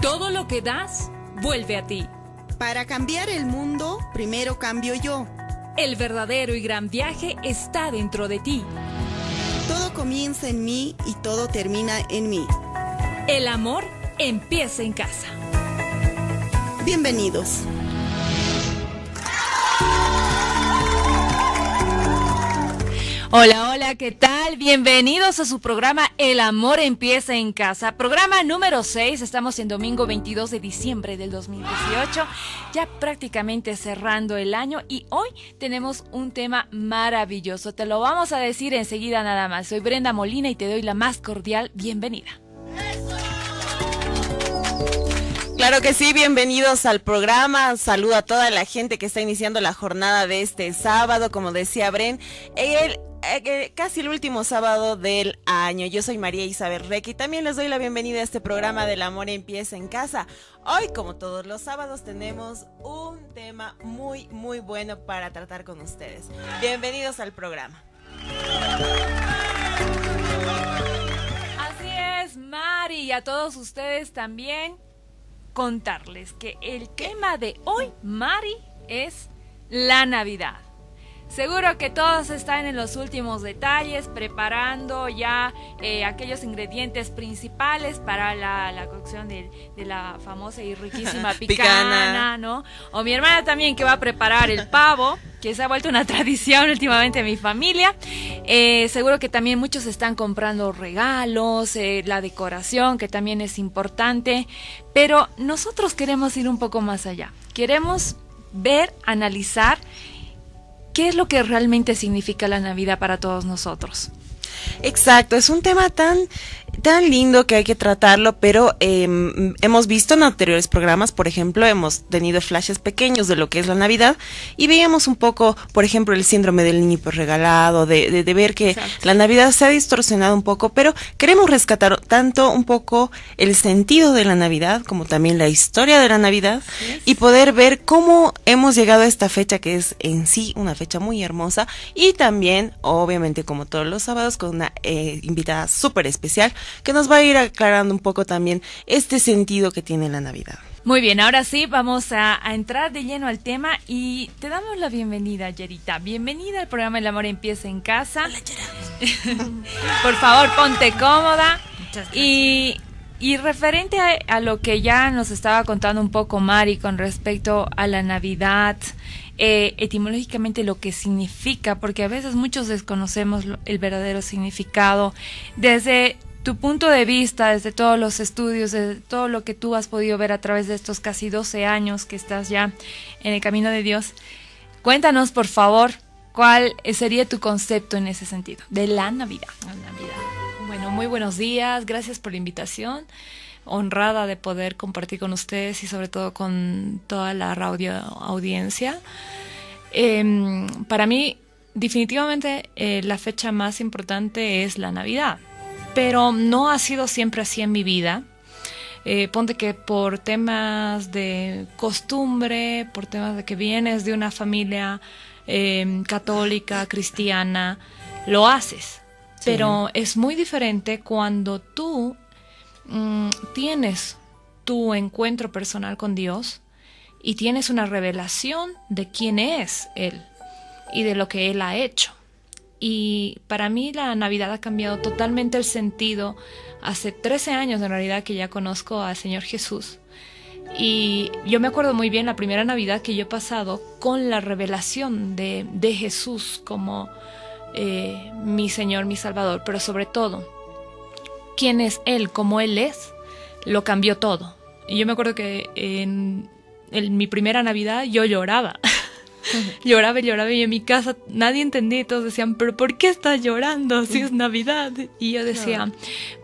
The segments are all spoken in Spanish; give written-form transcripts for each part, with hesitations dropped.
Todo lo que das, vuelve a ti. Para cambiar el mundo, primero cambio yo. El verdadero y gran viaje está dentro de ti. Todo comienza en mí y todo termina en mí. El amor empieza en casa. Bienvenidos. Hola, hola, ¿qué tal? Bienvenidos a su programa El Amor Empieza en Casa. Programa número 6, estamos en domingo 22 de diciembre del 2018, ya prácticamente cerrando el año y hoy tenemos un tema maravilloso. Te lo vamos a decir enseguida nada más. Soy Brenda Molina y te doy la más cordial bienvenida. Claro que sí, bienvenidos al programa. Saludo a toda la gente que está iniciando la jornada de este sábado, como decía Bren, casi el último sábado del año. Yo soy María Isabel Reque y también les doy la bienvenida a este programa del Amor Empieza en Casa. Hoy, como todos los sábados, tenemos un tema muy, muy bueno para tratar con ustedes. Bienvenidos al programa. Así es, Mari, y a todos ustedes también contarles que el tema de hoy, Mari, es la Navidad. Seguro que todos están en los últimos detalles, preparando ya aquellos ingredientes principales para la cocción de la famosa y riquísima picana, ¿no? O mi hermana también, que va a preparar el pavo, que se ha vuelto una tradición últimamente en mi familia. Seguro que también muchos están comprando regalos, la decoración, que también es importante, pero nosotros queremos ir un poco más allá. Queremos ver, analizar ¿qué es lo que realmente significa la Navidad para todos nosotros? Exacto, es un tema tan lindo que hay que tratarlo, pero hemos visto en anteriores programas, por ejemplo, hemos tenido flashes pequeños de lo que es la Navidad y veíamos un poco, por ejemplo, el síndrome del niño pues regalado, de ver que Exacto. La Navidad se ha distorsionado un poco, pero queremos rescatar tanto un poco el sentido de la Navidad como también la historia de la Navidad y poder ver cómo hemos llegado a esta fecha que es en sí una fecha muy hermosa y también, obviamente, como todos los sábados, con una invitada súper especial que nos va a ir aclarando un poco también este sentido que tiene la Navidad. Muy bien, ahora sí vamos a entrar de lleno al tema y te damos la bienvenida, Yerita. Bienvenida al programa El Amor Empieza en Casa. Hola, Yera. Por favor, ponte cómoda. Y referente a lo que ya nos estaba contando un poco Mari con respecto a la Navidad, etimológicamente lo que significa, porque a veces muchos desconocemos el verdadero significado. Desde tu punto de vista, desde todos los estudios, desde todo lo que tú has podido ver a través de estos casi 12 años que estás ya en el camino de Dios, cuéntanos por favor cuál sería tu concepto en ese sentido, de la Navidad. La Navidad. Bueno, muy buenos días, gracias por la invitación. Honrada de poder compartir con ustedes y sobre todo con toda la radio audiencia. Para mí, definitivamente, la fecha más importante es la Navidad, pero no ha sido siempre así en mi vida. Ponte que por temas de costumbre, por temas de que vienes de una familia católica, cristiana, lo haces. Sí. Pero es muy diferente cuando tú tienes tu encuentro personal con Dios y tienes una revelación de quién es Él y de lo que Él ha hecho. Y para mí la Navidad ha cambiado totalmente el sentido. Hace 13 años en realidad que ya conozco al Señor Jesús. Y yo me acuerdo muy bien la primera Navidad que yo he pasado con la revelación de Jesús como mi Señor, mi Salvador, pero sobre todo quién es Él, como Él es, lo cambió todo. Y yo me acuerdo que en mi primera Navidad yo lloraba. Lloraba y en mi casa nadie entendía y todos decían, ¿pero por qué estás llorando si es Navidad? Y yo decía,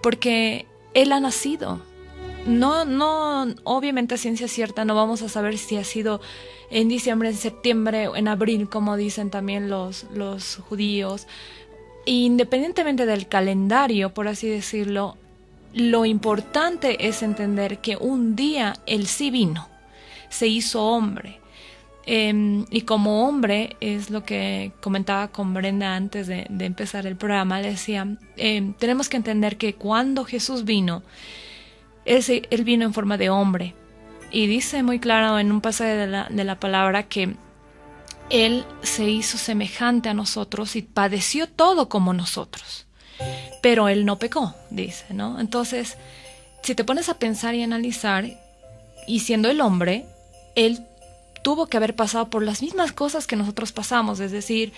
porque Él ha nacido. No, obviamente a ciencia cierta no vamos a saber si ha sido en diciembre, en septiembre o en abril, como dicen también los judíos. Independientemente del calendario, por así decirlo, lo importante es entender que un día Él sí vino, se hizo hombre. Y como hombre, es lo que comentaba con Brenda antes de empezar el programa, le decía, tenemos que entender que cuando Jesús vino, Él vino en forma de hombre. Y dice muy claro en un pasaje de la palabra que Él se hizo semejante a nosotros y padeció todo como nosotros. Pero Él no pecó, dice, ¿no? Entonces, si te pones a pensar y analizar, y siendo el hombre, Él tuvo que haber pasado por las mismas cosas que nosotros pasamos, es decir,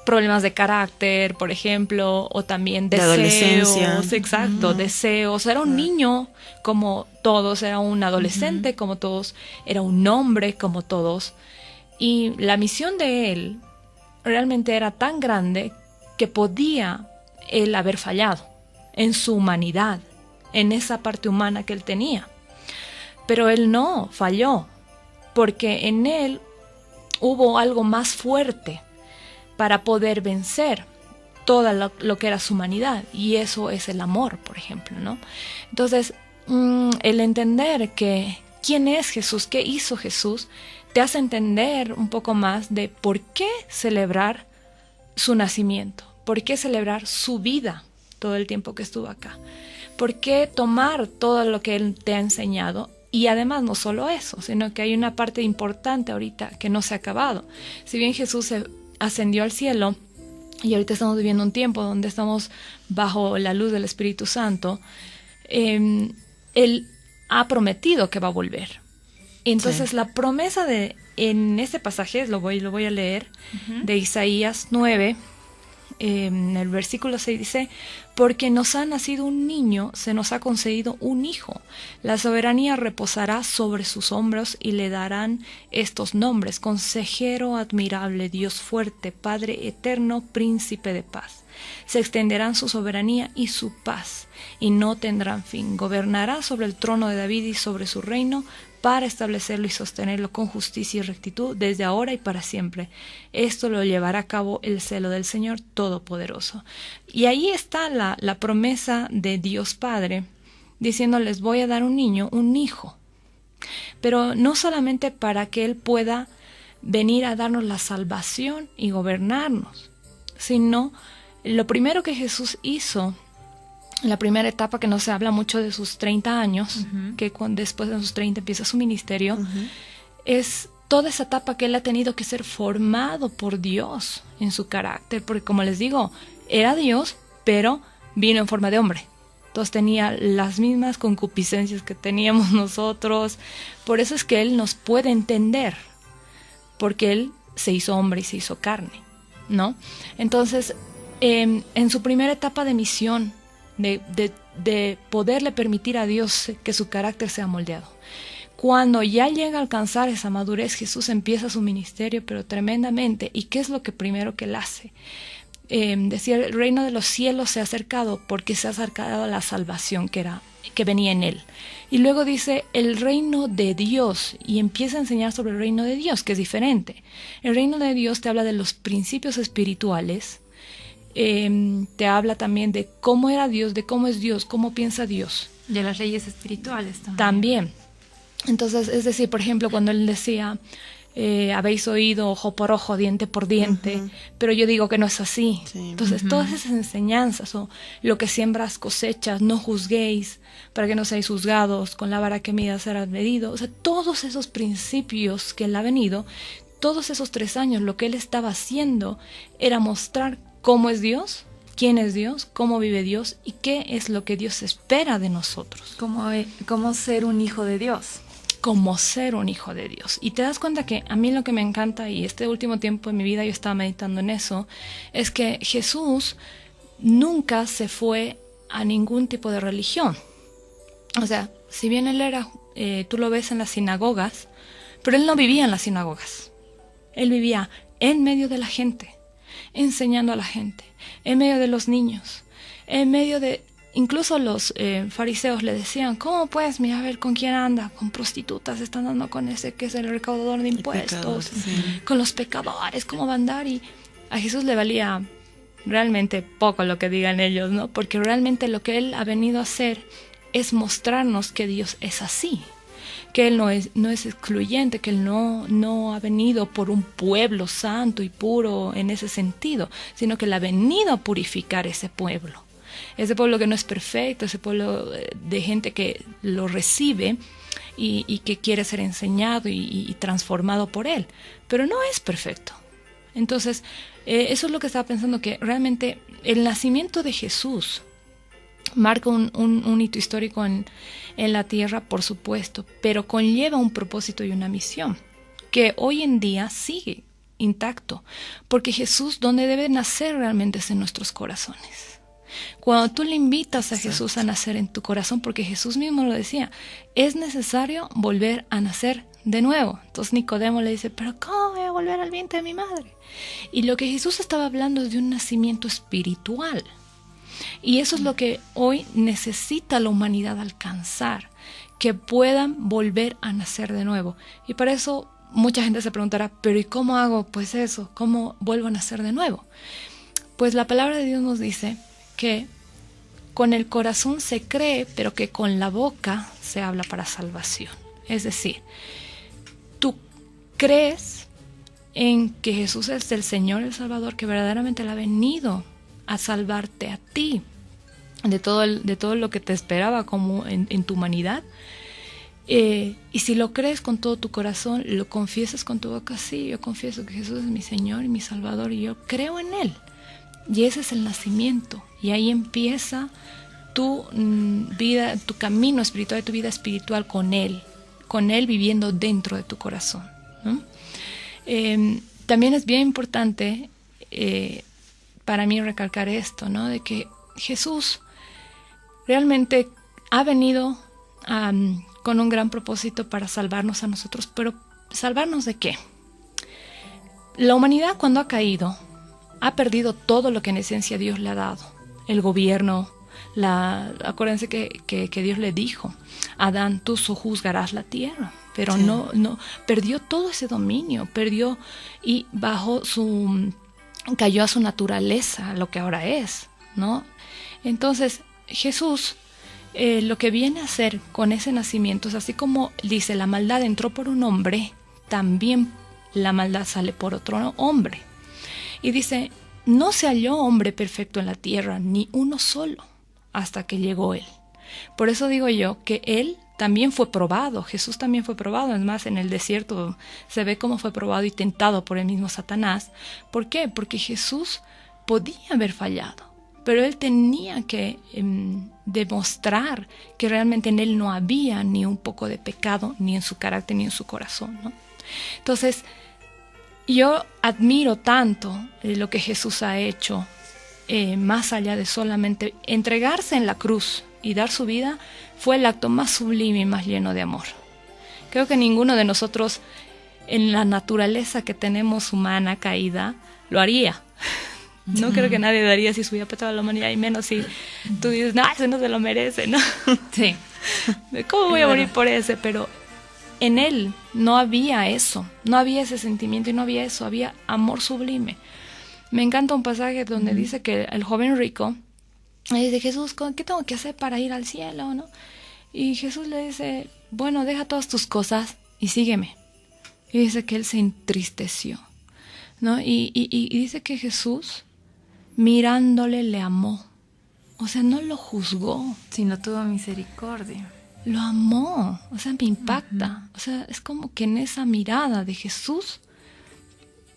problemas de carácter, por ejemplo, o también deseos, adolescencia. Exacto, deseos. Era un niño como todos, era un adolescente como todos, era un hombre como todos. Y la misión de él realmente era tan grande que podía él haber fallado en su humanidad, en esa parte humana que él tenía. Pero él no falló, porque en él hubo algo más fuerte para poder vencer todo lo que era su humanidad, y eso es el amor, por ejemplo, ¿no? Entonces, el entender que quién es Jesús, qué hizo Jesús, te hace entender un poco más de por qué celebrar su nacimiento, por qué celebrar su vida todo el tiempo que estuvo acá, por qué tomar todo lo que Él te ha enseñado. Y además no solo eso, sino que hay una parte importante ahorita que no se ha acabado. Si bien Jesús se ascendió al cielo, y ahorita estamos viviendo un tiempo donde estamos bajo la luz del Espíritu Santo, Él ha prometido que va a volver. Entonces la promesa en este pasaje, lo voy a leer, de Isaías 9, en el versículo 6 dice: porque nos ha nacido un niño, se nos ha concedido un hijo. La soberanía reposará sobre sus hombros y le darán estos nombres: Consejero admirable, Dios fuerte, Padre eterno, Príncipe de paz. Se extenderán su soberanía y su paz, y no tendrán fin. Gobernará sobre el trono de David y sobre su reino, para establecerlo y sostenerlo con justicia y rectitud desde ahora y para siempre. Esto lo llevará a cabo el celo del Señor Todopoderoso. Y ahí está la promesa de Dios Padre, diciéndoles: voy a dar un niño, un hijo. Pero no solamente para que Él pueda venir a darnos la salvación y gobernarnos, sino lo primero que Jesús hizo, la primera etapa, que no se habla mucho de sus 30 años, que después de sus 30 empieza su ministerio, es toda esa etapa que él ha tenido que ser formado por Dios en su carácter, porque como les digo, era Dios, pero vino en forma de hombre. Entonces tenía las mismas concupiscencias que teníamos nosotros. Por eso es que él nos puede entender, porque él se hizo hombre y se hizo carne, ¿no? Entonces, en su primera etapa de misión, de poderle permitir a Dios que su carácter sea moldeado. Cuando ya llega a alcanzar esa madurez, Jesús empieza su ministerio, pero tremendamente. ¿Y qué es lo que primero que él hace? Decía: el reino de los cielos se ha acercado, porque se ha acercado a la salvación que venía en él. Y luego dice: el reino de Dios, y empieza a enseñar sobre el reino de Dios, que es diferente. El reino de Dios te habla de los principios espirituales, te habla también de cómo era Dios, de cómo es Dios, cómo piensa Dios. De las leyes espirituales También. Entonces, es decir, por ejemplo, cuando él decía: habéis oído ojo por ojo, diente por diente, pero yo digo que no es así. Sí. Entonces, todas esas enseñanzas, o lo que siembras cosechas, no juzguéis, para que no seáis juzgados, con la vara que midas serás medido. O sea, todos esos principios que él ha venido, todos esos 3 años, lo que él estaba haciendo era mostrar cómo es Dios, quién es Dios, cómo vive Dios y qué es lo que Dios espera de nosotros. Cómo ser un hijo de Dios. Como ser un hijo de Dios. Y te das cuenta que a mí lo que me encanta, y este último tiempo en mi vida yo estaba meditando en eso, es que Jesús nunca se fue a ningún tipo de religión. O sea, si bien él era, tú lo ves en las sinagogas, pero él no vivía en las sinagogas. Él vivía en medio de la gente, enseñando a la gente, en medio de los niños, en medio de... Incluso los fariseos le decían: ¿cómo puedes? Mira, a ver con quién anda, con prostitutas, están dando con ese que es el recaudador de impuestos, con los pecadores, ¿cómo va a andar? Y a Jesús le valía realmente poco lo que digan ellos, ¿no? Porque realmente lo que él ha venido a hacer es mostrarnos que Dios es así, que él no es excluyente, que él no ha venido por un pueblo santo y puro en ese sentido, sino que él ha venido a purificar ese pueblo. ese pueblo que no es perfecto, ese pueblo de gente que lo recibe y que quiere ser enseñado y transformado por él, pero no es perfecto. Entonces, eso es lo que estaba pensando, que realmente el nacimiento de Jesús marca un hito histórico en la tierra, por supuesto, pero conlleva un propósito y una misión que hoy en día sigue intacto, porque Jesús, donde debe nacer realmente, es en nuestros corazones. Cuando tú le invitas a Jesús a nacer en tu corazón, porque Jesús mismo lo decía, es necesario volver a nacer de nuevo. Entonces Nicodemo le dice, pero ¿cómo voy a volver al vientre de mi madre? Y lo que Jesús estaba hablando es de un nacimiento espiritual. Y eso es lo que hoy necesita la humanidad alcanzar, que puedan volver a nacer de nuevo. Y para eso mucha gente se preguntará, pero ¿y cómo hago pues eso? ¿Cómo vuelvo a nacer de nuevo? Pues la palabra de Dios nos dice que con el corazón se cree, pero que con la boca se habla para salvación. Es decir, tú crees en que Jesús es el Señor, el Salvador, que verdaderamente le ha venido a salvarte a ti de todo lo que te esperaba como en tu humanidad. Y si lo crees con todo tu corazón, lo confiesas con tu boca, sí, yo confieso que Jesús es mi Señor y mi Salvador y yo creo en Él. Y ese es el nacimiento. Y ahí empieza tu vida, tu camino espiritual, tu vida espiritual con Él viviendo dentro de tu corazón, ¿no? También es bien importante para mí recalcar esto, ¿no? De que Jesús realmente ha venido con un gran propósito para salvarnos a nosotros, pero ¿salvarnos de qué? La humanidad, cuando ha caído, ha perdido todo lo que en esencia Dios le ha dado. El gobierno, acuérdense que Dios le dijo, Adán, tú sojuzgarás la tierra, pero sí. no, perdió todo ese dominio, perdió y cayó a su naturaleza, lo que ahora es, ¿no? Entonces, Jesús, lo que viene a hacer con ese nacimiento es así como dice, la maldad entró por un hombre, también la maldad sale por otro hombre. Y dice, no se halló hombre perfecto en la tierra, ni uno solo, hasta que llegó Él. Por eso digo yo que Él también fue probado, Jesús también fue probado, es más, en el desierto se ve cómo fue probado y tentado por el mismo Satanás. ¿Por qué? Porque Jesús podía haber fallado, pero Él tenía que demostrar que realmente en Él no había ni un poco de pecado, ni en su carácter, ni en su corazón, ¿no? Entonces, yo admiro tanto lo que Jesús ha hecho, más allá de solamente entregarse en la cruz y dar su vida, fue el acto más sublime y más lleno de amor. Creo que ninguno de nosotros, en la naturaleza que tenemos humana caída, lo haría. No creo que nadie daría si se hubiera petado a la humanidad, y menos si tú dices, no, ese no se lo merece, ¿no? Sí. ¿Cómo voy a morir por ese? Pero en Él no había eso, no había ese sentimiento y no había eso, había amor sublime. Me encanta un pasaje donde dice que el joven rico le dice, Jesús, ¿qué tengo que hacer para ir al cielo, no? Y Jesús le dice, bueno, deja todas tus cosas y sígueme. Y dice que él se entristeció, ¿no? Y dice que Jesús, mirándole, le amó. O sea, no lo juzgó, sino tuvo misericordia. Lo amó, o sea, me impacta. O sea, es como que en esa mirada de Jesús,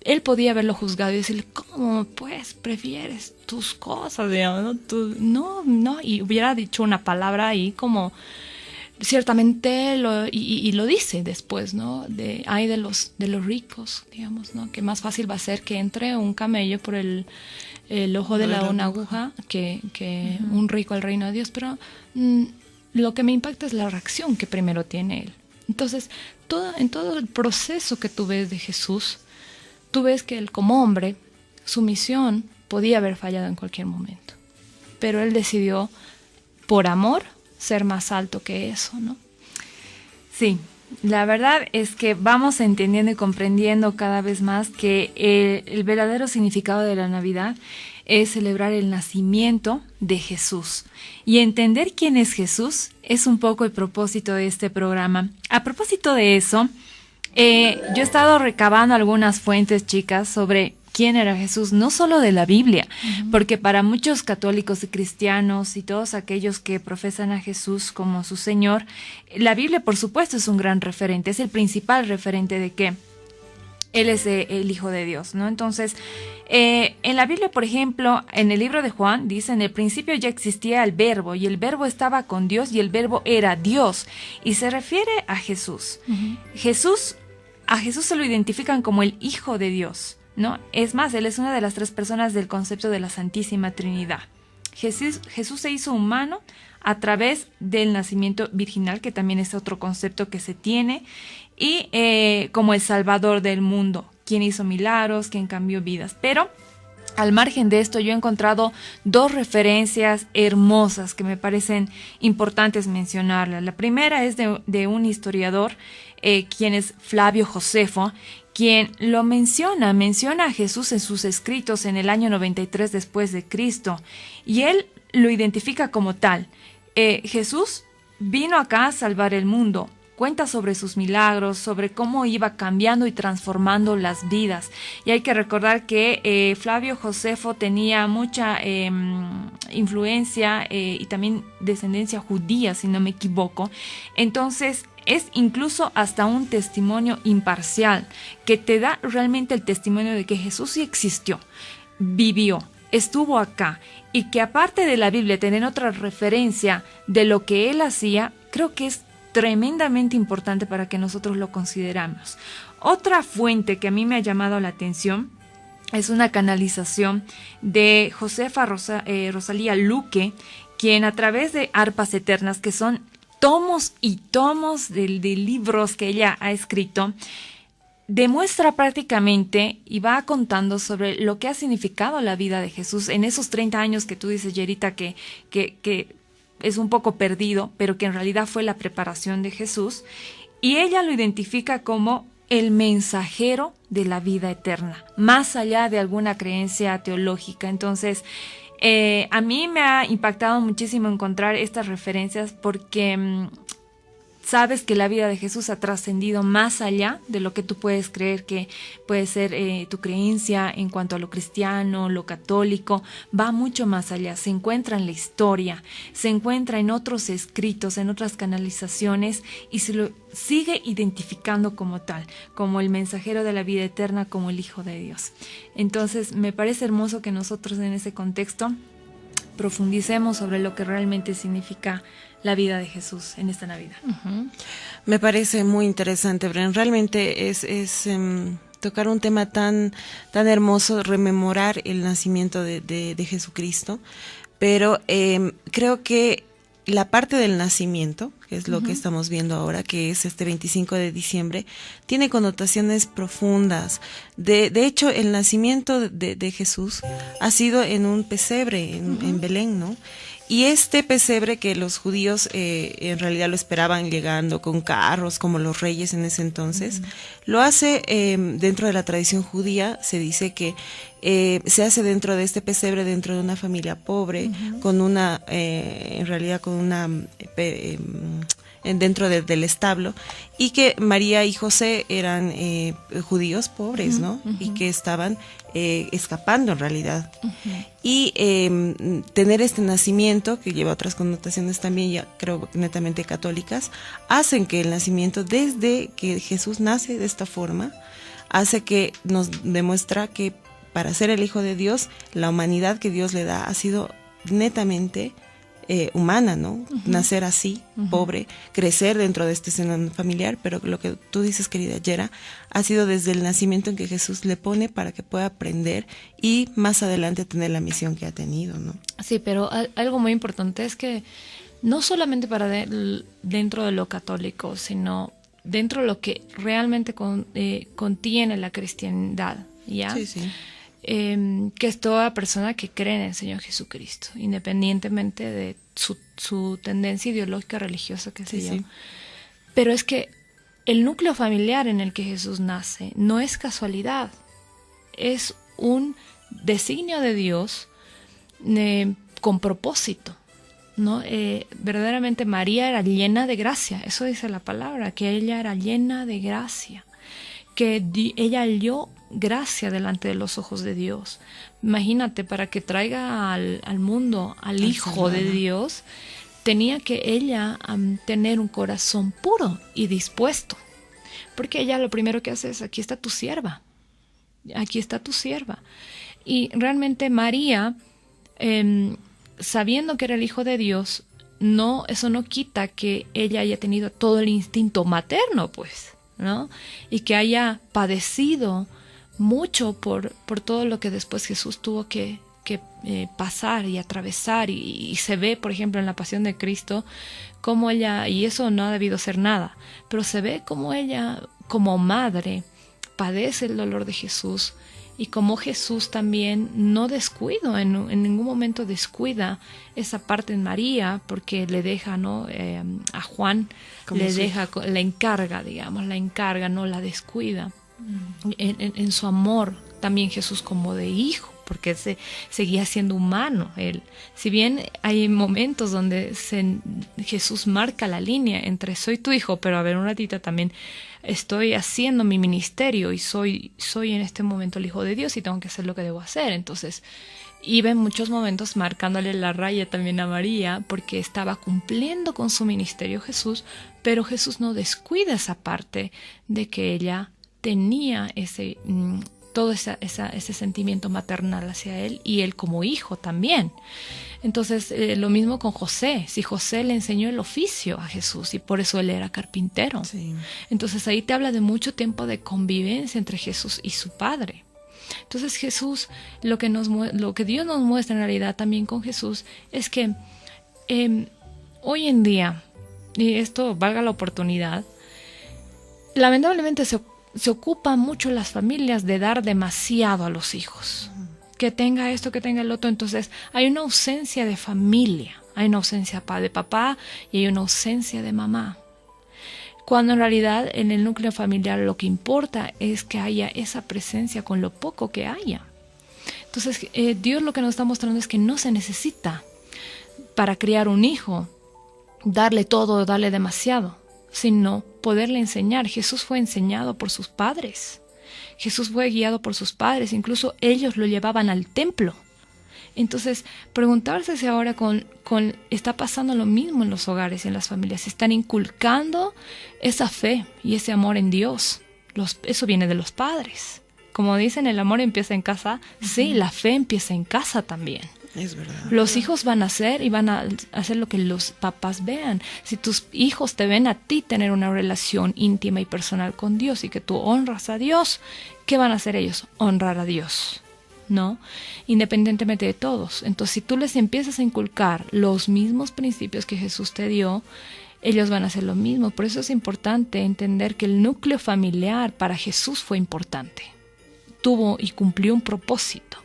Él podía haberlo juzgado y decirle, ¿cómo pues prefieres tus cosas? Digamos, ¿no? No, y hubiera dicho una palabra ahí como, ciertamente, y lo dice después, ¿no? Hay de los ricos, digamos, ¿no? Que más fácil va a ser que entre un camello por el ojo de una aguja que un rico al reino de Dios, pero lo que me impacta es la reacción que primero tiene él. Entonces, en todo el proceso que tú ves de Jesús, tú ves que él como hombre, su misión podía haber fallado en cualquier momento, pero él decidió, por amor, ser más alto que eso, ¿no? Sí, la verdad es que vamos entendiendo y comprendiendo cada vez más que el verdadero significado de la Navidad es celebrar el nacimiento de Jesús. Y entender quién es Jesús es un poco el propósito de este programa. A propósito de eso, yo he estado recabando algunas fuentes, chicas, sobre quién era Jesús, no solo de la Biblia, porque para muchos católicos y cristianos y todos aquellos que profesan a Jesús como su Señor, la Biblia, por supuesto, es un gran referente, es el principal referente de que Él es el Hijo de Dios, ¿no? Entonces, en la Biblia, por ejemplo, en el libro de Juan, dice, en el principio ya existía el Verbo, y el Verbo estaba con Dios, y el Verbo era Dios, y se refiere a Jesús. A Jesús se lo identifican como el Hijo de Dios, ¿no? Es más, Él es una de las 3 personas del concepto de la Santísima Trinidad. Jesús se hizo humano a través del nacimiento virginal, que también es otro concepto que se tiene, y como el Salvador del mundo, quien hizo milagros, quien cambió vidas. Pero al margen de esto, yo he encontrado 2 referencias hermosas que me parecen importantes mencionarlas. La primera es de un historiador, quien es Flavio Josefo, quien lo menciona a Jesús en sus escritos en el año 93 después de Cristo, y él lo identifica como tal. Jesús vino acá a salvar el mundo. Cuenta sobre sus milagros, sobre cómo iba cambiando y transformando las vidas. Y hay que recordar que Flavio Josefo tenía mucha influencia y también descendencia judía, si no me equivoco. Entonces, es incluso hasta un testimonio imparcial que te da realmente el testimonio de que Jesús sí existió, vivió, estuvo acá, y que aparte de la Biblia tener otra referencia de lo que él hacía, creo que es tremendamente importante para que nosotros lo consideramos. Otra fuente que a mí me ha llamado la atención es una canalización de Josefa Rosalía Luque, quien a través de Arpas Eternas, que son tomos y tomos de libros que ella ha escrito, demuestra prácticamente y va contando sobre lo que ha significado la vida de Jesús en esos 30 años que tú dices, Yerita, que es un poco perdido, pero que en realidad fue la preparación de Jesús, y ella lo identifica como el mensajero de la vida eterna, más allá de alguna creencia teológica. Entonces, a mí me ha impactado muchísimo encontrar estas referencias porque sabes que la vida de Jesús ha trascendido más allá de lo que tú puedes creer que puede ser tu creencia en cuanto a lo cristiano, lo católico. Va mucho más allá, se encuentra en la historia, se encuentra en otros escritos, en otras canalizaciones, y se lo sigue identificando como tal, como el mensajero de la vida eterna, como el Hijo de Dios. Entonces me parece hermoso que nosotros en ese contexto profundicemos sobre lo que realmente significa la vida de Jesús en esta Navidad. Me parece muy interesante, Bren. Realmente es tocar un tema tan hermoso, rememorar el nacimiento de Jesucristo, pero creo que la parte del nacimiento, que es lo que estamos viendo ahora, que es este 25 de diciembre, tiene connotaciones profundas. De hecho, el nacimiento de Jesús ha sido en un pesebre, en Belén, ¿no? Y este pesebre que los judíos en realidad lo esperaban llegando con carros, como los reyes en ese entonces, lo hace dentro de la tradición judía. Se dice que se hace dentro de este pesebre, dentro de una familia pobre, con una, en realidad con una, dentro del establo, y que María y José eran judíos pobres, ¿no? Y que estaban escapando en realidad. Y tener este nacimiento, que lleva otras connotaciones también, ya creo netamente católicas, hacen que el nacimiento, desde que Jesús nace de esta forma, hace que nos demuestra que para ser el Hijo de Dios, la humanidad que Dios le da ha sido netamente humana, ¿no? Nacer así, pobre, crecer dentro de este seno familiar, pero lo que tú dices, querida Yera, ha sido desde el nacimiento en que Jesús le pone para que pueda aprender y más adelante tener la misión que ha tenido, ¿no? Sí, pero algo muy importante es que no solamente para dentro de lo católico, sino dentro de lo que realmente contiene la cristiandad, ¿ya? Sí, sí. Que es toda persona que cree en el Señor Jesucristo, independientemente de su tendencia ideológica, religiosa, que sé yo. Sí. Pero es que el núcleo familiar en el que Jesús nace no es casualidad, es un designio de Dios con propósito, ¿no? Verdaderamente María era llena de gracia, eso dice la palabra, que ella era llena de gracia, que ella halló gracia delante de los ojos de Dios. Imagínate, para que traiga al mundo al Hijo de Dios, tenía que ella tener un corazón puro y dispuesto. Porque ella lo primero que hace es, aquí está tu sierva. Aquí está tu sierva. Y realmente María, sabiendo que era el Hijo de Dios, eso no quita que ella haya tenido todo el instinto materno, pues, ¿no? Y que haya padecido mucho por todo lo que después Jesús tuvo que pasar y atravesar, y se ve, por ejemplo, en la Pasión de Cristo, cómo ella, y eso no ha debido ser nada, pero se ve cómo ella, como madre, padece el dolor de Jesús, y como Jesús también no descuida, en ningún momento descuida esa parte en María, porque le deja, ¿no? A Juan, le encarga, no la descuida. En su amor, también Jesús como de hijo, porque seguía siendo humano él. Si bien hay momentos donde Jesús marca la línea entre soy tu hijo, pero a ver, un ratito también estoy haciendo mi ministerio y soy en este momento el Hijo de Dios y tengo que hacer lo que debo hacer. Entonces iba en muchos momentos marcándole la raya también a María, porque estaba cumpliendo con su ministerio Jesús, pero Jesús no descuida esa parte de que ella tenía todo ese sentimiento maternal hacia él, y él como hijo también. Entonces, lo mismo con José. Si José le enseñó el oficio a Jesús, y por eso él era carpintero. Sí. Entonces, ahí te habla de mucho tiempo de convivencia entre Jesús y su padre. Entonces, Jesús, lo que Dios nos muestra en realidad también con Jesús, es que hoy en día, y esto valga la oportunidad, lamentablemente se ocupan mucho las familias de dar demasiado a los hijos. Que tenga esto, que tenga el otro. Entonces hay una ausencia de familia, hay una ausencia de papá y hay una ausencia de mamá. Cuando en realidad en el núcleo familiar lo que importa es que haya esa presencia con lo poco que haya. Entonces Dios lo que nos está mostrando es que no se necesita para criar un hijo darle todo, darle demasiado, sino poderle enseñar. Jesús fue enseñado por sus padres. Jesús fue guiado por sus padres, incluso ellos lo llevaban al templo. Entonces, preguntarse si ahora está pasando lo mismo en los hogares y en las familias. Se están inculcando esa fe y ese amor en Dios. Eso viene de los padres. Como dicen, el amor empieza en casa. Sí, la fe empieza en casa también. Es verdad. Los hijos van a hacer y van a hacer lo que los papás vean. Si tus hijos te ven a ti tener una relación íntima y personal con Dios y que tú honras a Dios, ¿qué van a hacer ellos? Honrar a Dios, ¿no? Independientemente de todos. Entonces, si tú les empiezas a inculcar los mismos principios que Jesús te dio, ellos van a hacer lo mismo. Por eso es importante entender que el núcleo familiar para Jesús fue importante. Tuvo y cumplió un propósito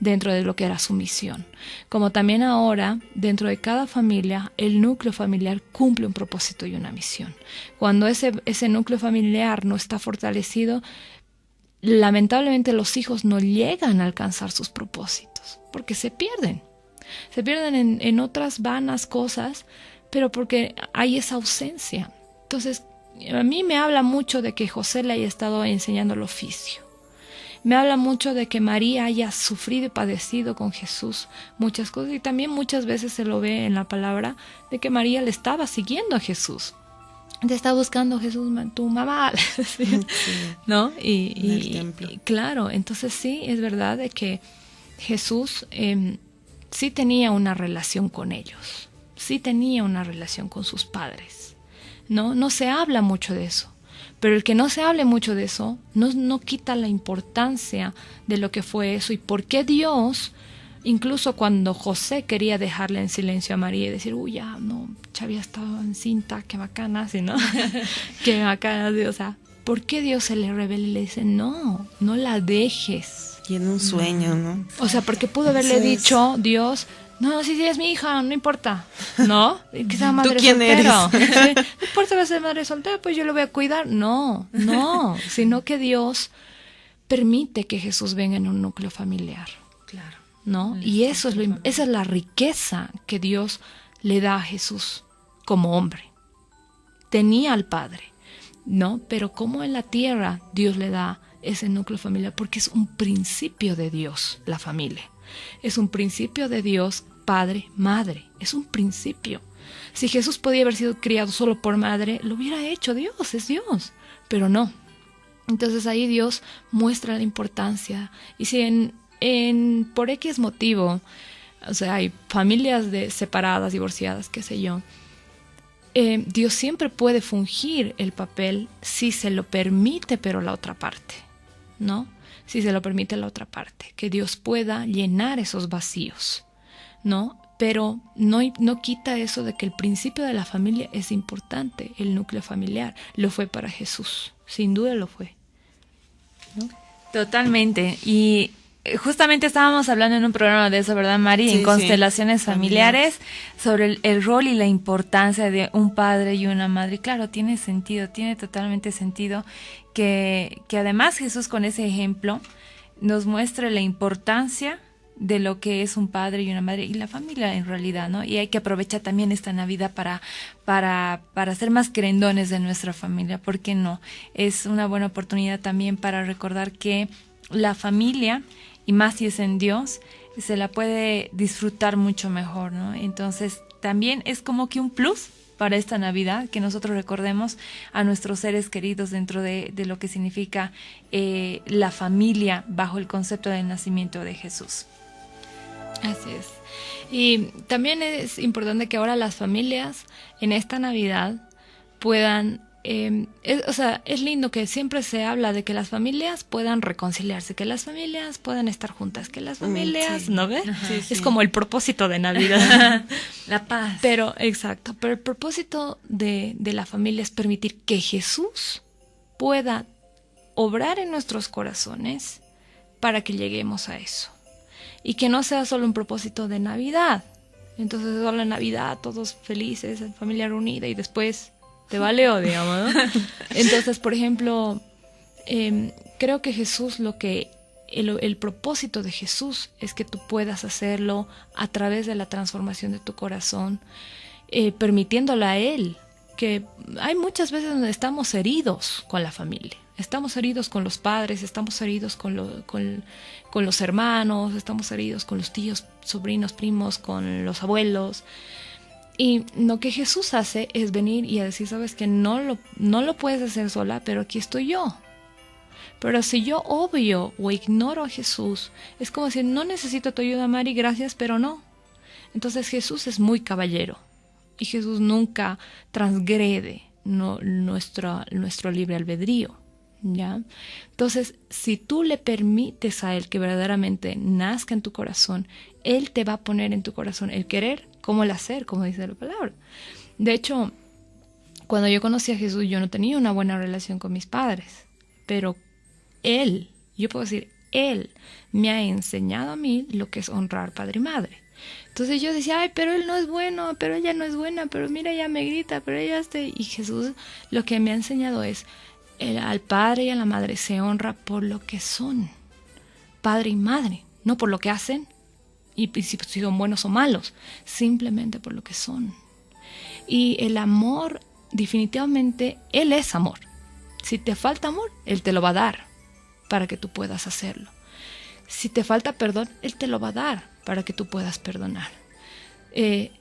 dentro de lo que era su misión. Como también ahora, dentro de cada familia, el núcleo familiar cumple un propósito y una misión. Cuando ese núcleo familiar no está fortalecido, lamentablemente los hijos no llegan a alcanzar sus propósitos, porque se pierden. Se pierden en otras vanas cosas, pero porque hay esa ausencia. Entonces, a mí me habla mucho de que José le haya estado enseñando el oficio. Me habla mucho de que María haya sufrido y padecido con Jesús muchas cosas, y también muchas veces se lo ve en la palabra de que María le estaba siguiendo a Jesús. Te está buscando Jesús, tu mamá, ¿sí? Sí, ¿no? Y claro, entonces sí, es verdad de que Jesús sí tenía una relación con ellos, sí tenía una relación con sus padres, ¿no? No se habla mucho de eso. Pero el que no se hable mucho de eso no quita la importancia de lo que fue eso y por qué Dios, incluso cuando José quería dejarle en silencio a María y decir, uy, ya, no, había estado encinta, qué bacana, ¿sí, no? Qué bacana, o sea, ¿por qué Dios se le revela y le dice, no la dejes? Tiene un sueño, ¿no? O sea, porque pudo haberle dicho Dios, no, si es mi hija, no importa, ¿no? Que sea madre ¿Tú quién soltera. eres? ¿Sí? No importa que sea madre soltera, pues yo lo voy a cuidar. No, sino que Dios permite que Jesús venga en un núcleo familiar. Claro. ¿No? Y esa es la riqueza que Dios le da a Jesús como hombre. Tenía al Padre. ¿no? Pero como en la tierra Dios le da ese núcleo familiar, porque es un principio de Dios, la familia. Es un principio de Dios, padre, madre. Es un principio. Si Jesús podía haber sido criado solo por madre, lo hubiera hecho. Dios, es Dios. Pero no. Entonces ahí Dios muestra la importancia. Y si por X motivo, o sea, hay familias separadas, divorciadas, qué sé yo, Dios siempre puede fungir el papel si se lo permite, pero la otra parte, ¿no? Si se lo permite la otra parte, que Dios pueda llenar esos vacíos, ¿no? Pero no quita eso de que el principio de la familia es importante, el núcleo familiar. Lo fue para Jesús, sin duda lo fue, ¿no? Totalmente. Y justamente estábamos hablando en un programa de eso, ¿verdad, Mari? Sí, en Constelaciones sí. Familiares, sobre el rol y la importancia de un padre y una madre. Y claro, tiene sentido, tiene totalmente sentido que además Jesús con ese ejemplo nos muestre la importancia de lo que es un padre y una madre y la familia en realidad, ¿no? Y hay que aprovechar también esta Navidad para ser más querendones de nuestra familia, ¿por qué no? Es una buena oportunidad también para recordar que la familia, y más si es en Dios, se la puede disfrutar mucho mejor, ¿no? Entonces también es como que un plus para esta Navidad, que nosotros recordemos a nuestros seres queridos dentro de lo que significa la familia bajo el concepto del nacimiento de Jesús. Así es. Y también es importante que ahora las familias en esta Navidad puedan, es lindo que siempre se habla de que las familias puedan reconciliarse, que las familias puedan estar juntas, que las familias, sí. ¿no ve? Sí, Es sí. como el propósito de Navidad. La paz. Pero, exacto, pero el propósito de la familia es permitir que Jesús pueda obrar en nuestros corazones para que lleguemos a eso. Y que no sea solo un propósito de Navidad. Entonces, solo en Navidad, todos felices, en familia reunida, y después te valió, digamos, ¿no? Entonces, por ejemplo, creo que Jesús, el propósito de Jesús es que tú puedas hacerlo a través de la transformación de tu corazón, permitiéndole a Él, que hay muchas veces donde estamos heridos con la familia. Estamos heridos con los padres, estamos heridos con los hermanos, estamos heridos con los tíos, sobrinos, primos, con los abuelos. Y lo que Jesús hace es venir y a decir, sabes que no lo puedes hacer sola, pero aquí estoy yo. Pero si yo obvio o ignoro a Jesús, es como decir, no necesito tu ayuda, Mari, gracias, pero no. Entonces Jesús es muy caballero y Jesús nunca transgrede nuestro libre albedrío. ¿Ya? Entonces, si tú le permites a Él que verdaderamente nazca en tu corazón, Él te va a poner en tu corazón el querer como el hacer, como dice la palabra. De hecho, cuando yo conocí a Jesús, yo no tenía una buena relación con mis padres, pero Él, yo puedo decir, Él me ha enseñado a mí lo que es honrar padre y madre. Entonces yo decía, ay, pero él no es bueno, pero ella no es buena, pero mira, ella me grita, pero ella Y Jesús lo que me ha enseñado es, al padre y a la madre se honra por lo que son, padre y madre, no por lo que hacen y si son buenos o malos, simplemente por lo que son. Y el amor, definitivamente, Él es amor. Si te falta amor, Él te lo va a dar para que tú puedas hacerlo. Si te falta perdón, Él te lo va a dar para que tú puedas perdonar.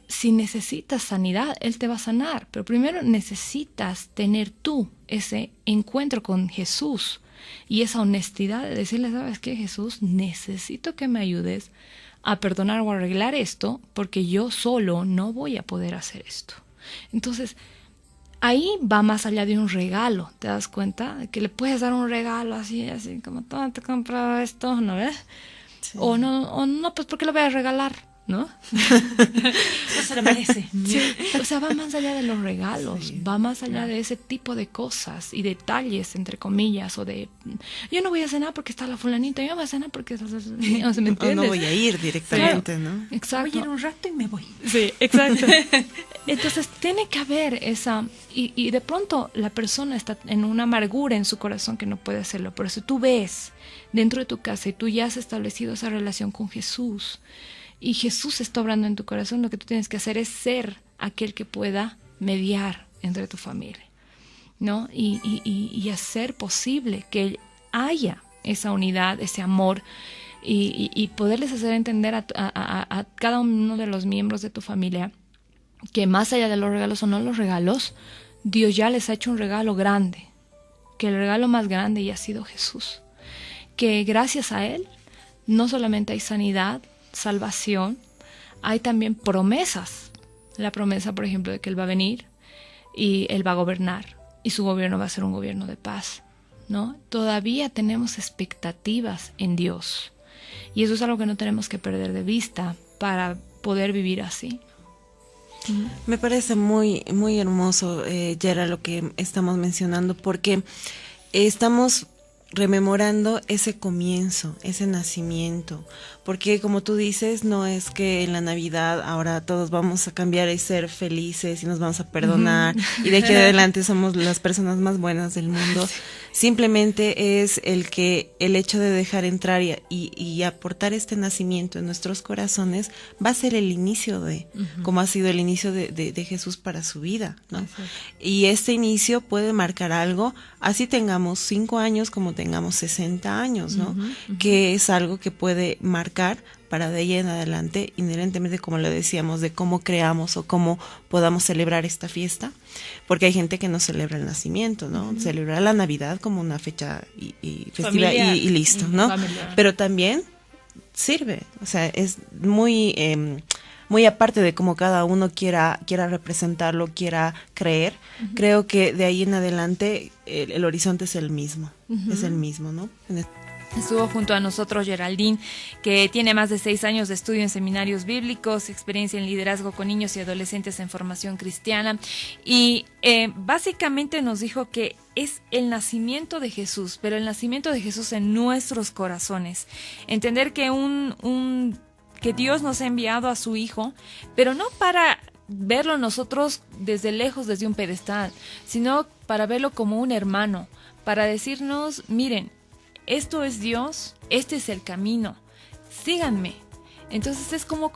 Si necesitas sanidad, Él te va a sanar, pero primero necesitas tener tú ese encuentro con Jesús y esa honestidad de decirle, ¿sabes qué, Jesús? Necesito que me ayudes a perdonar o arreglar esto porque yo solo no voy a poder hacer esto. Entonces, ahí va más allá de un regalo, ¿te das cuenta? Que le puedes dar un regalo así como, toma, te he comprado esto, ¿no ves? Sí. O no, pues ¿por qué lo voy a regalar? ¿No? No se lo merece. Sí, o sea, va más allá de los regalos, sí, va más allá de ese tipo de cosas y detalles, entre comillas, o de, yo no voy a cenar porque está la fulanita, yo voy a cenar porque o sea, ¿me entiendes? O no voy a ir directamente, claro, ¿no? Exacto. Voy a ir un rato y me voy. Sí, exacto. Entonces tiene que haber esa, y de pronto la persona está en una amargura en su corazón que no puede hacerlo, pero si tú ves dentro de tu casa y tú ya has establecido esa relación con Jesús, y Jesús está obrando en tu corazón, lo que tú tienes que hacer es ser aquel que pueda mediar entre tu familia. ¿no? Y hacer posible que haya esa unidad, ese amor, y poderles hacer entender a cada uno de los miembros de tu familia que más allá de los regalos o no los regalos, Dios ya les ha hecho un regalo grande, que el regalo más grande ya ha sido Jesús, que gracias a Él no solamente hay sanidad, salvación, hay también promesas. La promesa, por ejemplo, de que Él va a venir y Él va a gobernar y su gobierno va a ser un gobierno de paz, ¿no? Todavía tenemos expectativas en Dios y eso es algo que no tenemos que perder de vista para poder vivir así. Me parece muy, muy hermoso, Yera, lo que estamos mencionando, porque estamos rememorando ese comienzo, ese nacimiento, porque como tú dices, no es que en la Navidad ahora todos vamos a cambiar y ser felices y nos vamos a perdonar y de aquí en adelante somos las personas más buenas del mundo. Simplemente es el hecho de dejar entrar y aportar este nacimiento en nuestros corazones va a ser el inicio como ha sido el inicio de Jesús para su vida, ¿no? Y este inicio puede marcar algo, así tengamos 5 años como tengamos 60 años, ¿no? Que es algo que puede marcar para de ahí en adelante, inherentemente, como lo decíamos, de cómo creamos o cómo podamos celebrar esta fiesta, porque hay gente que no celebra el nacimiento, ¿no? Celebra la Navidad como una fecha y festiva y listo, ¿no? Familiar. Pero también sirve, o sea, es muy aparte de cómo cada uno quiera representarlo, quiera creer. Creo que de ahí en adelante el horizonte es el mismo, ¿no? Estuvo junto a nosotros Geraldine, que tiene más de 6 años de estudio en seminarios bíblicos, experiencia en liderazgo con niños y adolescentes en formación cristiana, y básicamente nos dijo que es el nacimiento de Jesús, pero el nacimiento de Jesús en nuestros corazones. Entender que que Dios nos ha enviado a su Hijo, pero no para verlo nosotros desde lejos, desde un pedestal, sino para verlo como un hermano, para decirnos, miren, esto es Dios, este es el camino, síganme. Entonces es como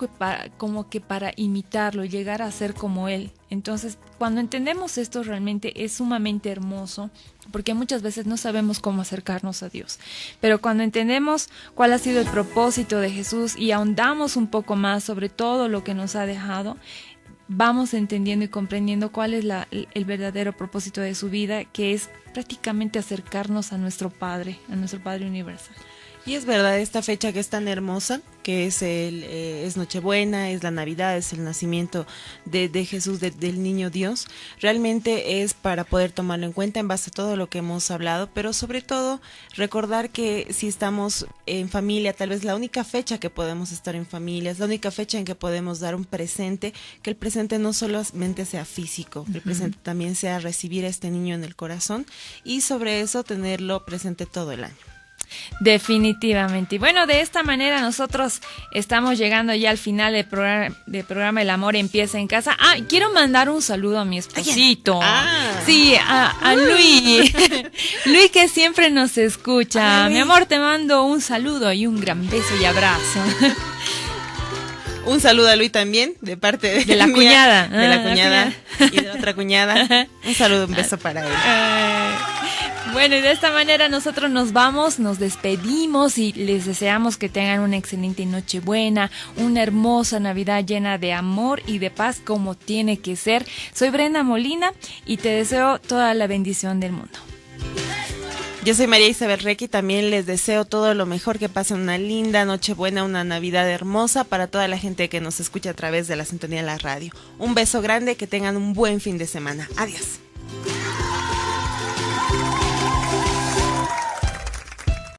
que para imitarlo, llegar a ser como Él. Entonces, cuando entendemos esto realmente es sumamente hermoso, porque muchas veces no sabemos cómo acercarnos a Dios. Pero cuando entendemos cuál ha sido el propósito de Jesús y ahondamos un poco más sobre todo lo que nos ha dejado, vamos entendiendo y comprendiendo cuál es el verdadero propósito de su vida, que es prácticamente acercarnos a nuestro Padre universal. Y es verdad, esta fecha que es tan hermosa, que es Nochebuena, es la Navidad, es el nacimiento de Jesús, del niño Dios, realmente es para poder tomarlo en cuenta en base a todo lo que hemos hablado, pero sobre todo recordar que si estamos en familia, tal vez la única fecha que podemos estar en familia, es la única fecha en que podemos dar un presente, que el presente no solamente sea físico, que el presente también sea recibir a este niño en el corazón y sobre eso tenerlo presente todo el año. Definitivamente. Y bueno, de esta manera nosotros estamos llegando ya al final del programa El Amor Empieza en Casa. Quiero mandar un saludo a mi esposito. Sí, a Luis. Luis, que siempre nos escucha. Mi amor, te mando un saludo y un gran beso y abrazo. Un saludo a Luis también, de parte de la cuñada. De la cuñada y de otra cuñada. Un saludo, un beso para él. Bueno, y de esta manera nosotros nos vamos, nos despedimos y les deseamos que tengan una excelente Nochebuena, una hermosa Navidad llena de amor y de paz como tiene que ser. Soy Brenda Molina y te deseo toda la bendición del mundo. Yo soy María Isabel Requi, también les deseo todo lo mejor, que pasen una linda Nochebuena, una Navidad hermosa para toda la gente que nos escucha a través de la sintonía de la radio. Un beso grande, que tengan un buen fin de semana. Adiós.